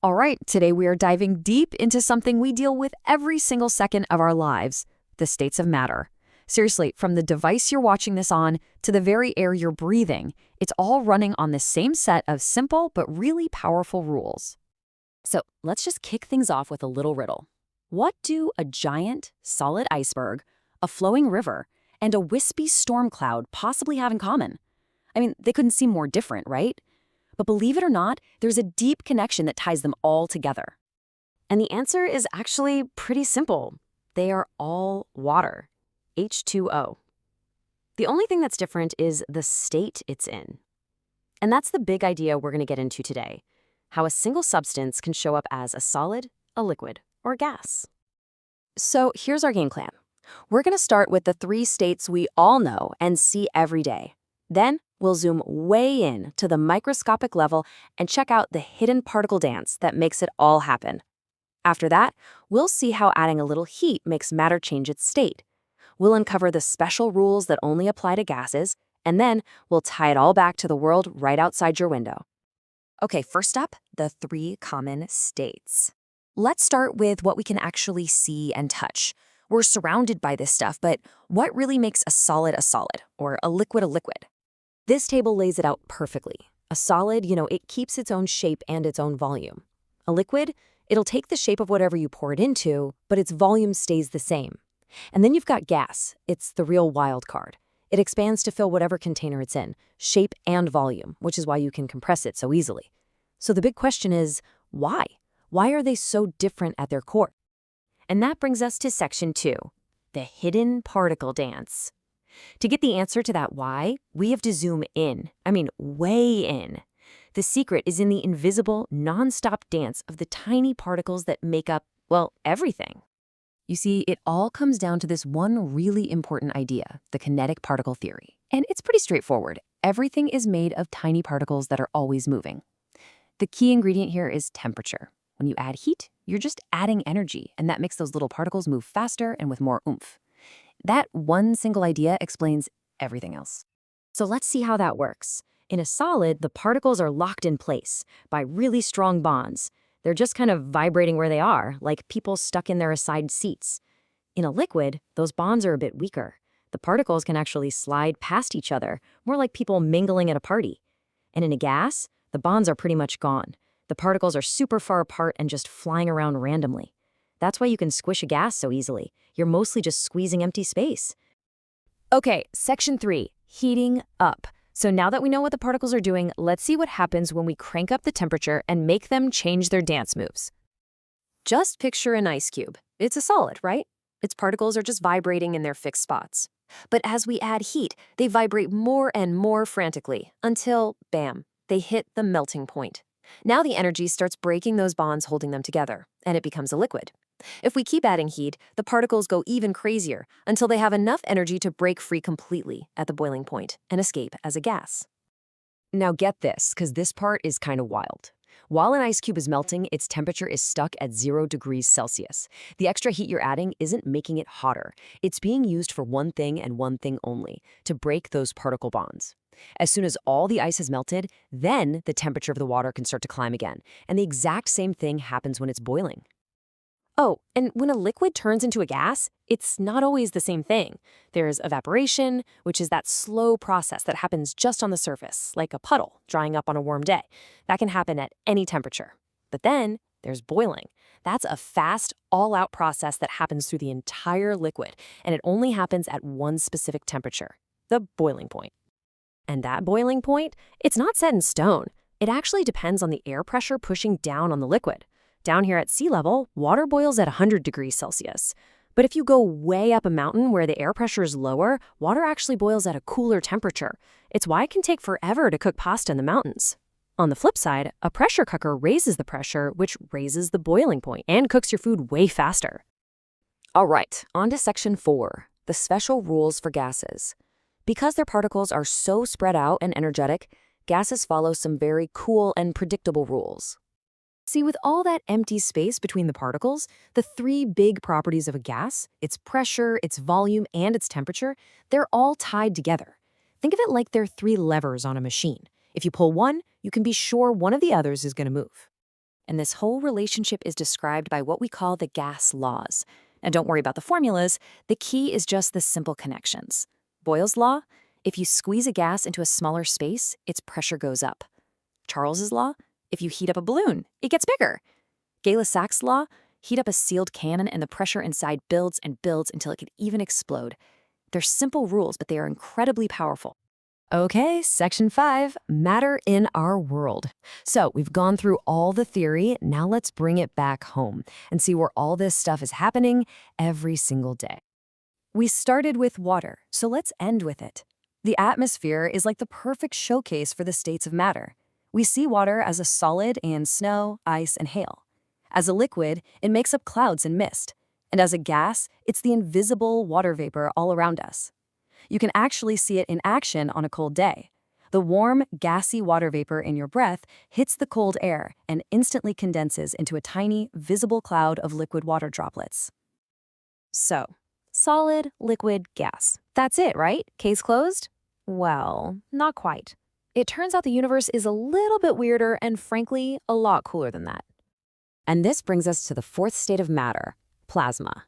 All right, today we are diving deep into something we deal with every single second of our lives, the states of matter. Seriously, from the device you're watching this on to the very air you're breathing, it's all running on the same set of simple but really powerful rules. So let's just kick things off with a little riddle. What do a giant, solid iceberg, a flowing river, and a wispy storm cloud possibly have in common? I mean, they couldn't seem more different, right? But believe it or not, there's a deep connection that ties them all together. And the answer is actually pretty simple. They are all water, H2O. The only thing that's different is the state it's in. And that's the big idea we're going to get into today, how a single substance can show up as a solid, a liquid, or a gas. So here's our game plan. We're going to start with the three states we all know and see every day. Then we'll zoom way in to the microscopic level and check out the hidden particle dance that makes it all happen. After that, we'll see how adding a little heat makes matter change its state. We'll uncover the special rules that only apply to gases, and then we'll tie it all back to the world right outside your window. Okay, first up, the three common states. Let's start with what we can actually see and touch. We're surrounded by this stuff, but what really makes a solid, or a liquid a liquid? This table lays it out perfectly. A solid, it keeps its own shape and its own volume. A liquid, it'll take the shape of whatever you pour it into, but its volume stays the same. And then you've got gas. It's the real wild card. It expands to fill whatever container it's in, shape and volume, which is why you can compress it so easily. So the big question is, why? Why are they so different at their core? And that brings us to section 2, the hidden particle dance. To get the answer to that why, we have to zoom in. Way in. The secret is in the invisible, non-stop dance of the tiny particles that make up, everything. You see, it all comes down to this one really important idea, the kinetic particle theory. And it's pretty straightforward. Everything is made of tiny particles that are always moving. The key ingredient here is temperature. When you add heat, you're just adding energy, and that makes those little particles move faster and with more oomph. That one single idea explains everything else. So let's see how that works. In a solid, the particles are locked in place by really strong bonds. They're just kind of vibrating where they are, like people stuck in their assigned seats. In a liquid, those bonds are a bit weaker. The particles can actually slide past each other, more like people mingling at a party. And in a gas, the bonds are pretty much gone. The particles are super far apart and just flying around randomly. That's why you can squish a gas so easily. You're mostly just squeezing empty space. Okay, section 3, heating up. So now that we know what the particles are doing, let's see what happens when we crank up the temperature and make them change their dance moves. Just picture an ice cube. It's a solid, right? Its particles are just vibrating in their fixed spots. But as we add heat, they vibrate more and more frantically until, bam, they hit the melting point. Now the energy starts breaking those bonds holding them together, and it becomes a liquid. If we keep adding heat, the particles go even crazier until they have enough energy to break free completely at the boiling point and escape as a gas. Now get this, because this part is kind of wild. While an ice cube is melting, its temperature is stuck at 0 degrees Celsius. The extra heat you're adding isn't making it hotter. It's being used for one thing and one thing only, to break those particle bonds. As soon as all the ice has melted, then the temperature of the water can start to climb again. And the exact same thing happens when it's boiling. Oh, and when a liquid turns into a gas, it's not always the same thing. There's evaporation, which is that slow process that happens just on the surface, like a puddle drying up on a warm day. That can happen at any temperature. But then there's boiling. That's a fast, all-out process that happens through the entire liquid, and it only happens at one specific temperature, the boiling point. And that boiling point, it's not set in stone. It actually depends on the air pressure pushing down on the liquid. Down here at sea level, water boils at 100 degrees Celsius. But if you go way up a mountain where the air pressure is lower, water actually boils at a cooler temperature. It's why it can take forever to cook pasta in the mountains. On the flip side, a pressure cooker raises the pressure, which raises the boiling point and cooks your food way faster. All right, on to section 4, the special rules for gases. Because their particles are so spread out and energetic, gases follow some very cool and predictable rules. See, with all that empty space between the particles, the three big properties of a gas, its pressure, its volume, and its temperature, they're all tied together. Think of it like they're three levers on a machine. If you pull one, you can be sure one of the others is going to move. And this whole relationship is described by what we call the gas laws. And don't worry about the formulas, the key is just the simple connections. Boyle's law: if you squeeze a gas into a smaller space, its pressure goes up. Charles's law: if you heat up a balloon, it gets bigger. Gay-Lussac's law: heat up a sealed cannon and the pressure inside builds and builds until it could even explode. They're simple rules, but they are incredibly powerful. Okay, section 5, matter in our world. So we've gone through all the theory, now let's bring it back home and see where all this stuff is happening every single day. We started with water, so let's end with it. The atmosphere is like the perfect showcase for the states of matter. We see water as a solid and snow, ice, and hail. As a liquid, it makes up clouds and mist. And as a gas, it's the invisible water vapor all around us. You can actually see it in action on a cold day. The warm, gassy water vapor in your breath hits the cold air and instantly condenses into a tiny, visible cloud of liquid water droplets. So, solid, liquid, gas. That's it, right? Case closed? Well, not quite. It turns out the universe is a little bit weirder and, frankly, a lot cooler than that. And this brings us to the fourth state of matter, plasma.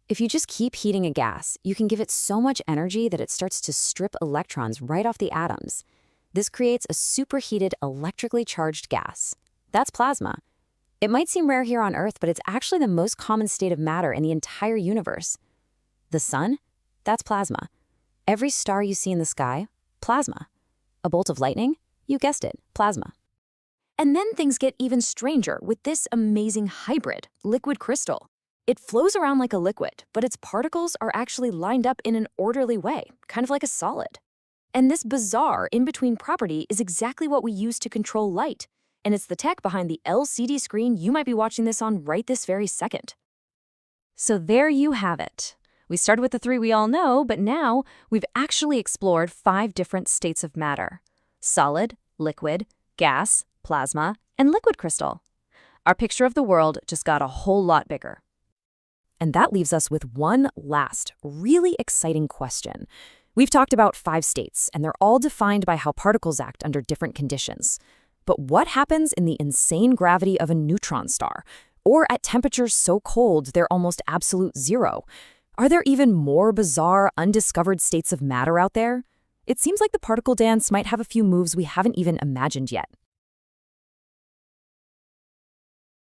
If you just keep heating a gas, you can give it so much energy that it starts to strip electrons right off the atoms. This creates a superheated, electrically charged gas. That's plasma. It might seem rare here on Earth, but it's actually the most common state of matter in the entire universe. The sun? That's plasma. Every star you see in the sky? Plasma. A bolt of lightning? You guessed it, plasma. And then things get even stranger with this amazing hybrid, liquid crystal. It flows around like a liquid, but its particles are actually lined up in an orderly way, kind of like a solid. And this bizarre in-between property is exactly what we use to control light. And it's the tech behind the LCD screen you might be watching this on right this very second. So there you have it. We started with the 3 we all know, but now we've actually explored 5 different states of matter: solid, liquid, gas, plasma, and liquid crystal. Our picture of the world just got a whole lot bigger. And that leaves us with one last, really exciting question. We've talked about 5 states, and they're all defined by how particles act under different conditions. But what happens in the insane gravity of a neutron star, or at temperatures so cold they're almost absolute zero? Are there even more bizarre, undiscovered states of matter out there? It seems like the particle dance might have a few moves we haven't even imagined yet.